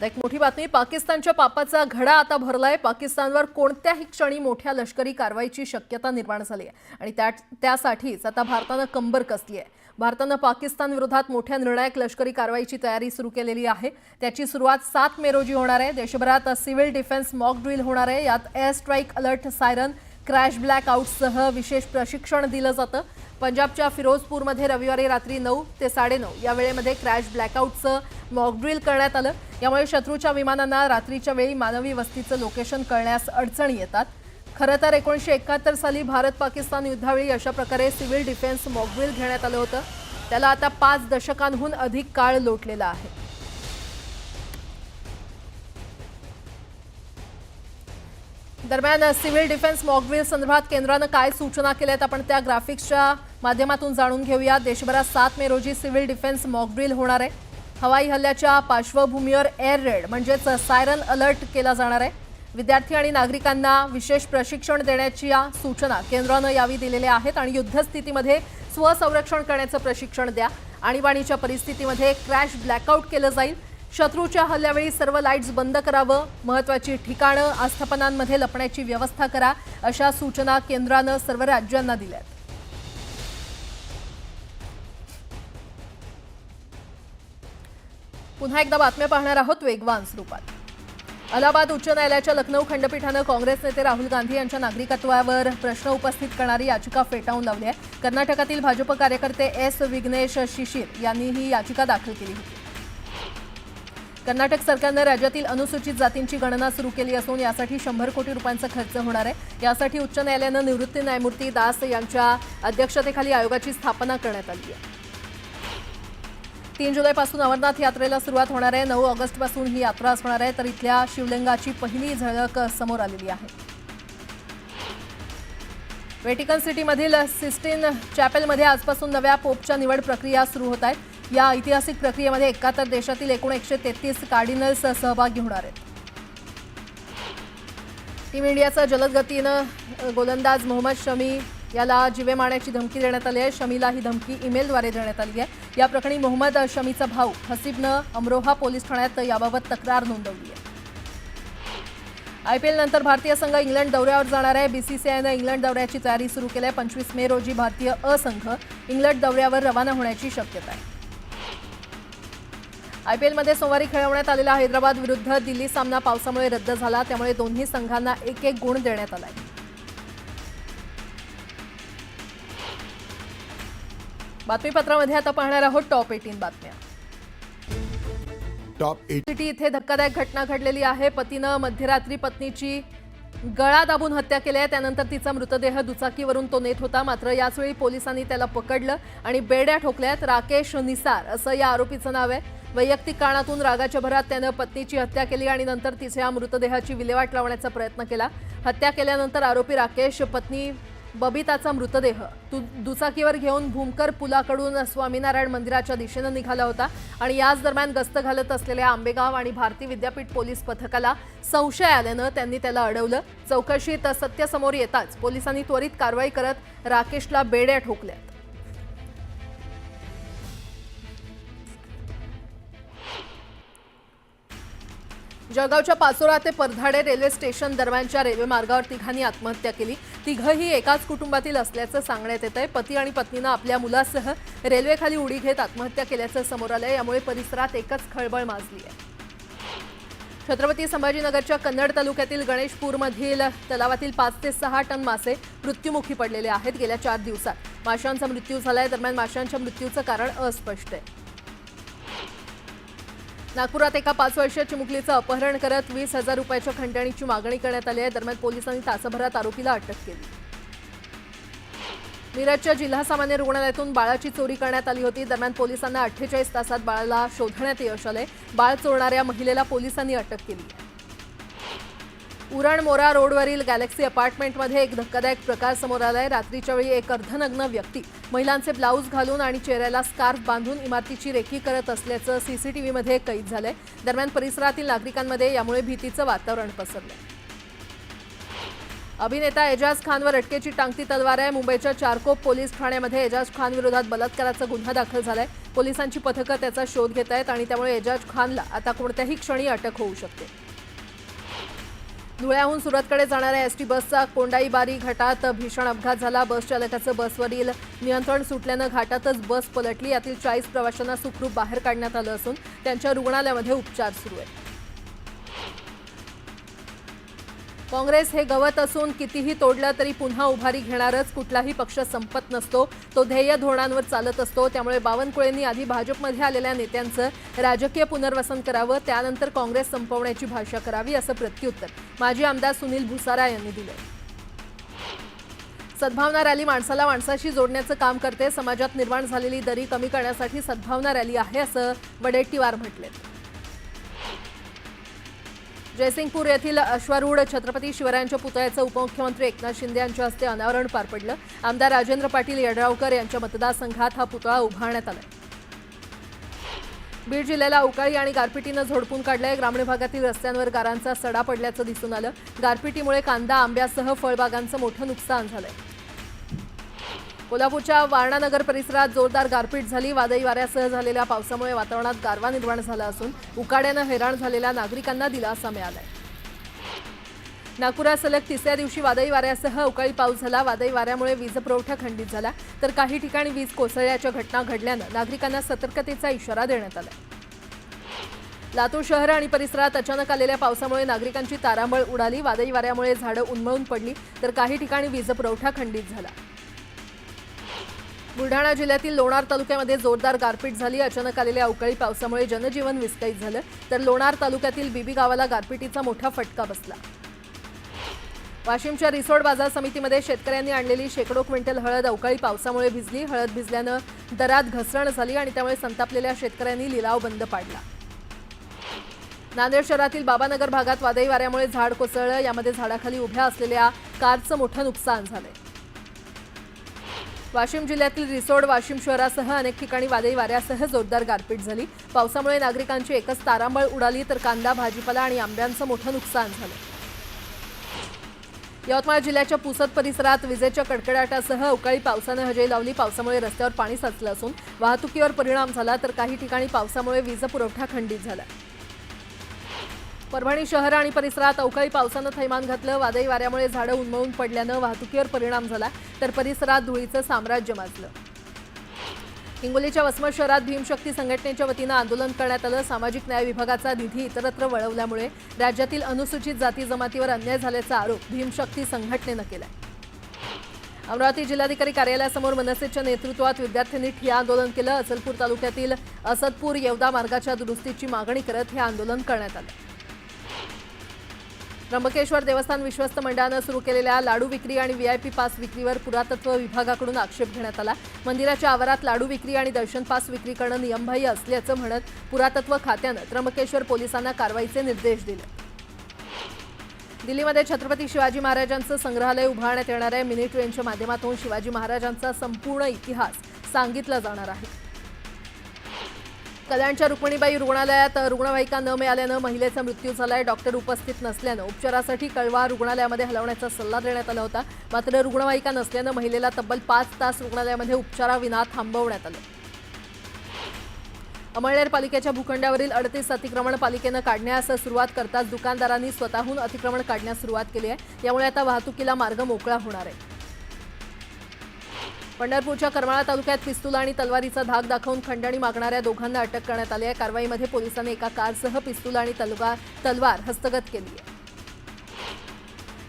एक मोठी बातमी, पाकिस्तानच्या पापाचा घडा आता भरलाय। पाकिस्तानवर कोणत्याही क्षणी मोठ्या लष्करी कारवाईची शक्यता निर्माण झाली आहे आणि त्यासाठीच आता भारताने कंबर कसली आहे। भारताने पाकिस्तान विरोधात मोठ्या निर्णायक लष्करी कारवाईची तयारी सुरू केलेली आहे। त्याची सुरुवात 7 मे रोजी होणार आहे। देशभरात सिव्हिल डिफेन्स मॉक ड्रिल होणार आहे। यात air strike, alert, siren, crash ब्लॅक आउटसह विशेष प्रशिक्षण दिलं जातं। पंजाबच्या फिरोजपूरमध्ये रविवारी रात्री 9 ते 9:30 या वेळेमध्ये क्रॅश ब्लॅकआउटचं मॉक ड्रिल करण्यात आलं। यामुळे शत्रूच्या विमानांना रात्रीच्या वेळी मानवी वस्तीचं लोकेशन कळण्यास अडचणी येतात। खरं तर 1971 साली भारत पाकिस्तान युद्धावेळी अशा प्रकारे सिव्हिल डिफेन्स मॉक ड्रिल घेण्यात आलं होतं। त्याला आता 5 दशकांहून अधिक काळ लोटलेला आहे। दरम्यान सिव्हिल डिफेन्स मॉक ड्रिल संदर्भात केंद्राने काय सूचना केल्यात आपण त्या ग्राफिक्सच्या माध्यमातून जाणून घेऊया। देशभरात 7 मे रोजी सिव्हिल डिफेन्स मॉक ड्रिल होणार आहे। हवाई हल्ल्याच्या पार्श्वभूमीवर एअर रेड म्हणजेच सायरन अलर्ट केला जाणार आहे। विद्यार्थी आणि नागरिकांना विशेष प्रशिक्षण देण्याची सूचना केंद्राने यावेळी दिलेल्या आहेत आणि युद्धस्थितीमध्ये स्वसंरक्षण करण्याचं प्रशिक्षण द्या। आणीबाणीच्या परिस्थितीमध्ये क्रॅश ब्लॅकआउट केलं जाईल। शत्रूच्या हल्ल्यावेळी सर्व लाईट्स बंद करावं, महत्त्वाची ठिकाणं, आस्थापनांमध्ये लपण्याची व्यवस्था करा, अशा सूचना केंद्राने सर्व राज्यांना दिल्यात। पुन्हा एकदा बातम्या पाहणार आहोत वेगवान स्वरूपात। अलाहाबाद उच्च न्यायालयाच्या लखनौ खंडपीठाने काँग्रेस नेते राहुल गांधी यांच्या नागरिकत्वावर प्रश्न उपस्थित करणारी याचिका फेटाळून लावली आहे। कर्नाटकातील भाजप कार्यकर्ते एस विघ्नेश शिशिर यांनी ही याचिका दाखल केली होती। कर्नाटक सरकारने राज्यातील अनुसूचित जातींची गणना सुरू केली असून यासाठी 100 कोटी रुपयांचा खर्च होणार आहे। यासाठी उच्च न्यायालयाने निवृत्त न्यायमूर्ती दास यांच्या अध्यक्षतेखाली आयोगाची स्थापना करण्यात आली आहे। 3 जुलैपासून अमरनाथ यात्रेला सुरुवात होणार आहे। 9 ऑगस्टपासून ही यात्रा असणार आहे, तर इथल्या शिवलिंगाची पहिली झलक समोर आलेली आहे। व्हॅटिकन सिटीमधील सिस्टीन चॅपेलमध्ये आजपासून नव्या पोपच्या निवड प्रक्रिया सुरू होत आहे। या ऐतिहासिक प्रक्रियेमध्ये 71 देशातील एकूण 133 कार्डिनल्स सहभागी होणार आहेत। टीम इंडियाचा जलद गतीनं गोलंदाज मोहम्मद शमी याला जीवे मारण्याची धमकी देण्यात आली आहे। शमीला ही धमकी ईमेलद्वारे देण्यात आली आहे। या प्रकरणी मोहम्मद शमीचा भाऊ हसीबनं अमरोहा पोलीस ठाण्यात याबाबत तक्रार नोंदवली आहे। IPL नंतर भारतीय संघ इंग्लंड दौऱ्यावर जाणार आहे। BCCIने इंग्लंड दौऱ्याची तयारी सुरू केली आहे। 25 मे रोजी भारतीय संघ इंग्लंड दौऱ्यावर रवाना होण्याची शक्यता आहे। IPL मध्ये सोमवारी खेळवण्यात आलेला हैदराबाद विरुद्ध दिल्ली सामना पावसामुळे रद्द झाला, त्यामुळे दोन्ही संघांना 1-1 गुण देण्यात आला आहे। बातमीपत्रामध्ये आता पाहणार आहोत टॉप 18 बातम्या। टॉप 18 सिटी इथे धक्कादायक घटना घडलेली आहे। पतीनं मध्यरात्री पत्नीची गळा दाबून हत्या केली आहे। त्यानंतर तिचा मृतदेह दुचाकीवरून तो नेत होता, मात्र याच वेळी पोलिसांनी त्याला पकडलं आणि बेड्या ठोकल्यात। राकेश निसार असं या आरोपीचं नाव आहे। वैयक्तिक कारणातून रागाच्या भरात त्यानं पत्नीची हत्या केली आणि नंतर तिच्या मृतदेहाची विल्हेवाट लावण्याचा प्रयत्न केला। हत्या केल्यानंतर आरोपी राकेश पत्नी बबिताचा मृतदेह दुचाकीवर घेऊन भूमकर पुलाकडून स्वामीनारायण मंदिराच्या दिशेने निघाला होता आणि याच दरम्यान गस्त घालत असलेल्या आंबेगाव आणि भारती विद्यापीठ पोलीस पथकाला संशय आल्यानं त्यांनी त्याला अडवलं। चौकशीत सत्य समोर येताच पोलिसांनी त्वरित कारवाई करत राकेशला बेड्या ठोकल्या। जळगावच्या पाचोरा ते परधाडे रेल्वे स्टेशन दरम्यानच्या रेल्वे मार्गावर तिघांनी आत्महत्या केली। तिघंही एकाच कुटुंबातील असल्याचं सांगण्यात येतंय। पती आणि पत्नीनं आपल्या मुलासह रेल्वेखाली उडी घेत आत्महत्या केल्याचं समोर आलंय। यामुळे परिसरात एकच खळबळ माजली आहे। छत्रपती संभाजीनगरच्या कन्नड तालुक्यातील गणेशपूरमधील तलावातील 5 ते 6 टन मासे मृत्युमुखी पडलेले आहेत। गेल्या 4 दिवसात माशांचा मृत्यू झालाय। दरम्यान माशांच्या मृत्यूचं कारण अस्पष्ट आहे। नागपुरात एका 5 वर्षीय चिमुकलीचं अपहरण करत 20,000 रुपयाच्या खंडणीची मागणी करण्यात आली आहे। दरम्यान पोलिसांनी तासाभरात आरोपीला अटक केली। मिरजच्या जिल्हा सामान्य रुग्णालयातून बाळाची चोरी करण्यात आली होती। दरम्यान पोलिसांना 48 तासात बाळाला शोधण्यात यश आले। बाळ चोरणाऱ्या महिलेला पोलिसांनी अटक केली आहे। उरण मोरा रोडवरील गॅलेक्सी अपार्टमेंटमध्ये एक धक्कादायक प्रकार समोर आलाय। रात्रीच्या वेळी एक अर्धनग्न व्यक्ती महिलांचे ब्लाऊज घालून आणि चेहऱ्याला स्कार्फ बांधून इमारतीची रेकी करत असल्याचं CCTVमध्ये कैद झालंय। दरम्यान परिसरातील नागरिकांमध्ये यामुळे भीतीचं वातावरण पसरलंय। अभिनेता एजाज खानवर अटकेची टांगती तलवार आहे। मुंबईच्या चारकोप पोलीस ठाण्यामध्ये एजाज खान विरोधात बलात्काराचा गुन्हा दाखल झालाय। पोलिसांची पथकं त्याचा शोध घेत आहेत आणि त्यामुळे एजाज खानला आता कोणत्याही क्षणी अटक होऊ शकते। धुळ्याहून सुरतकडे जाणाऱ्या एसटी बसचा कोंडाईबारी घाटात भीषण अपघात झाला। बस चालकाचं बसवरील नियंत्रण सुटल्यानं घाटातच बस पलटली। यातील 40 प्रवाशांना सुखरूप बाहेर काढण्यात आलं असून त्यांच्या रुग्णालयामध्ये उपचार सुरू आहेत। काँग्रेस हे गवत असून कितीही तोडलं तरी पुन्हा उभारी घेणारच। कुठलाही पक्ष संपत नसतो, तो ध्येय धोरणांवर चालत असतो। त्यामुळे बावनकुळेंनी आधी भाजपमध्ये आलेल्या नेत्यांचं राजकीय पुनर्वसन करावं, त्यानंतर काँग्रेस संपवण्याची भाषा करावी, असं प्रत्युत्तर माजी आमदार सुनील भुसारा यांनी दिलं। सद्भावना रॅली माणसाला माणसाशी जोडण्याचं काम करते। समाजात निर्माण झालेली दरी कमी करण्यासाठी सद्भावना रॅली आहे, असं वडेट्टीवार म्हटले। जयसिंगपूर येथील अश्वारूढ छत्रपती शिवरायांच्या पुतळ्याचं उपमुख्यमंत्री एकनाथ शिंदे यांच्या हस्ते अनावरण पार पडलं। आमदार राजेंद्र पाटील यड्रावकर यांच्या मतदारसंघात हा पुतळा उभारण्यात आला। बीड जिल्ह्याला अवकाळी आणि गारपिटीनं झोडपून काढलंय। ग्रामीण भागातील रस्त्यांवर गारांचा सडा पडल्याचं दिसून आलं। गारपिटीमुळे कांदा, आंब्यासह फळबागांचं मोठं नुकसान झालंय। कोल्हापूरच्या वारणानगर परिसरात जोरदार गारपीट झाली। वादळी वाऱ्यासह झालेल्या पावसामुळे वातावरणात गारवा निर्माण झाला असून उकाड्यानं हैराण झालेल्या नागरिकांना दिलासा मिळालाय। नागपुरात सलग तिसऱ्या दिवशी वादळी वाऱ्यासह अवकाळी पाऊस झाला। वादळी वाऱ्यामुळे वीज पुरवठा खंडित झाला, तर काही ठिकाणी वीज कोसळल्याच्या घटना घडल्यानं नागरिकांना सतर्कतेचा इशारा देण्यात आला। लातूर शहर आणि परिसरात अचानक आलेल्या पावसामुळे नागरिकांची तारांबळ उडाली। वादळी वाऱ्यामुळे झाडं उन्मळून पडली, तर काही ठिकाणी वीज पुरवठा खंडित झाला। बुलढाणा जिल्ह्यातील लोणार तालुक्यामध्ये जोरदार गारपीट झाली। अचानक आलेल्या अवकाळी पावसामुळे जनजीवन विस्कळीत झालं, तर लोणार तालुक्यातील बीबी गावाला गारपिटीचा मोठा फटका बसला। वाशिमच्या रिसोड बाजार समितीमध्ये शेतकऱ्यांनी आणलेली शेकडो क्विंटल हळद अवकाळी पावसामुळे भिजली। हळद भिजल्यानं दरात घसरण झाली आणि त्यामुळे संतापलेल्या शेतकऱ्यांनी लिलाव बंद पाडला। नांदेड शहरातील बाबानगर भागात वादळी वाऱ्यामुळे झाड कोसळलं। यामध्ये झाडाखाली उभ्या असलेल्या कारचं मोठं नुकसान झालंय। वाशिम जिल्ह्यातील रिसोड, वाशिम शहरासह अनेक ठिकाणी वादळी वाऱ्यासह जोरदार गारपीट झाली। पावसामुळे नागरिकांची एकच तारांबळ उडाली, तर कांदा, भाजीपाला आणि आंब्यांचं मोठं नुकसान झालं। यवतमाळ जिल्ह्याच्या पुसद परिसरात विजेच्या कडकडाटासह अवकाळी पावसानं हजेरी लावली। पावसामुळे रस्त्यावर पाणी साचलं असून वाहतुकीवर परिणाम झाला, तर काही ठिकाणी पावसामुळे वीज पुरवठा खंडित झाला। परभणी शहर आणि परिसरात अवकाळी पावसानं थैमान घातलं। वादळी वाऱ्यामुळे झाडं उन्मळून पडल्यानं वाहतुकीवर परिणाम झाला, तर परिसरात धुळीचं साम्राज्य माजलं। हिंगोलीच्या वसमत शहरात भीमशक्ती संघटनेच्या वतीनं आंदोलन करण्यात आलं। सामाजिक न्याय विभागाचा निधी इतरत्र वळवल्यामुळे राज्यातील अनुसूचित जाती जमातीवर अन्याय झाल्याचा आरोप भीमशक्ती संघटनेनं केलाय। अमरावती जिल्हाधिकारी कार्यालयासमोर मनसेच्या नेतृत्वात विद्यार्थ्यांनी ठिय्या आंदोलन केलं। अचलपूर तालुक्यातील असदपूर येवदा मार्गाच्या दुरुस्तीची मागणी करत हे आंदोलन करण्यात आलं। त्र्यंबकेश्वर देवस्थान विश्वस्त मंडळानं सुरू केलेल्या लाडू विक्री आणि व्हीआयपी पास विक्रीवर पुरातत्व विभागाकडून आक्षेप घेण्यात आला। मंदिराच्या आवारात लाडू विक्री आणि दर्शन पास विक्री करणं नियमबाह्य असल्याचं म्हणत पुरातत्व खात्यानं त्र्यंबकेश्वर पोलिसांना कारवाईचे निर्देश दिले। दिल्लीमध्ये छत्रपती शिवाजी महाराजांचं संग्रहालय उभारण्यात येणार आहे। मिनी ट्रेनच्या माध्यमातून शिवाजी महाराजांचा संपूर्ण इतिहास सांगितला जाणार आहे। कल्याणच्या रुक्मिणीबाई रुग्णालयात रुग्णवाहिका न मिळाल्यानं महिलेचा मृत्यू झालाय। डॉक्टर उपस्थित नसल्यानं उपचारासाठी कळवा रुग्णालयामध्ये हलवण्याचा सल्ला देण्यात आला होता, मात्र रुग्णवाहिका नसल्यानं महिलेला तब्बल 5 तास रुग्णालयामध्ये उपचाराविना थांबवण्यात आलं। अमळनेर पालिकेच्या भूखंडावरील 38 अतिक्रमण पालिकेनं काढण्यास सुरुवात करताच दुकानदारांनी स्वतःहून अतिक्रमण काढण्यास सुरुवात केली आहे। यामुळे आता वाहतुकीला मार्ग मोकळा होणार आहे। पंढरपूरच्या करमाळा तालुक्यात पिस्तूल आणि तलवारीचा धाक दाखवून खंडणी मागणाऱ्या दोघांना अटक करण्यात आली आहे। कारवाईमध्ये पोलिसांनी एका कारसह पिस्तूल आणि तलवार हस्तगत केली आहे।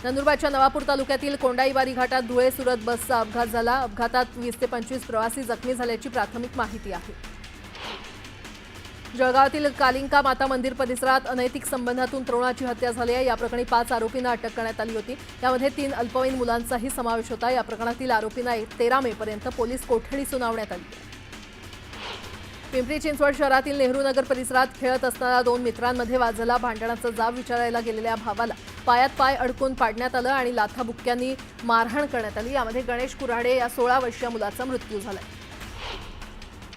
नंदुरबारच्या नवापूर तालुक्यातील कोंडाईबारी घाटात धुळे सुरत बसचा अपघात झाला। अपघातात 20 ते 25 प्रवासी जखमी झाल्याची प्राथमिक माहिती आहे। जळगावातील कालिंका माता मंदिर परिसरात अनैतिक संबंधातून तरुणाची हत्या झाली आहे। या प्रकरणी 5 आरोपींना अटक करण्यात आली होती। यामध्ये 3 अल्पवयीन मुलांचाही समावेश होता। या प्रकरणातील आरोपींना 13 मे पर्यंत पोलीस कोठडी सुनावण्यात आली। पिंपरी चिंचवड शहरातील नेहरू नगर परिसरात खेळत असताना 2 मित्रांमध्ये वाद झाला। भांडणाचा जाब विचारायला गेलेल्या भावाला पायात पाय अडकून पाडण्यात आलं आणि लाथाबुक्क्यांनी मारहाण करण्यात आली। यामध्ये गणेश कुऱ्हाडे या 16 वर्षीय मुलाचा मृत्यू झाला।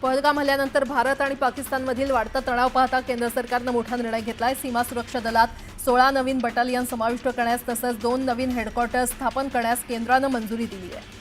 पहलगाम हल्ल्यानंतर भारत आणि पाकिस्तानमधील वाढता तणाव पाहता केंद्र सरकारनं मोठा निर्णय घेतलाय। सीमा सुरक्षा दलात 16 नवीन बटालियन समाविष्ट करण्यास तसंच 2 नवीन हेडक्वार्टर्स स्थापन करण्यास केंद्रानं मंजुरी दिली आहे.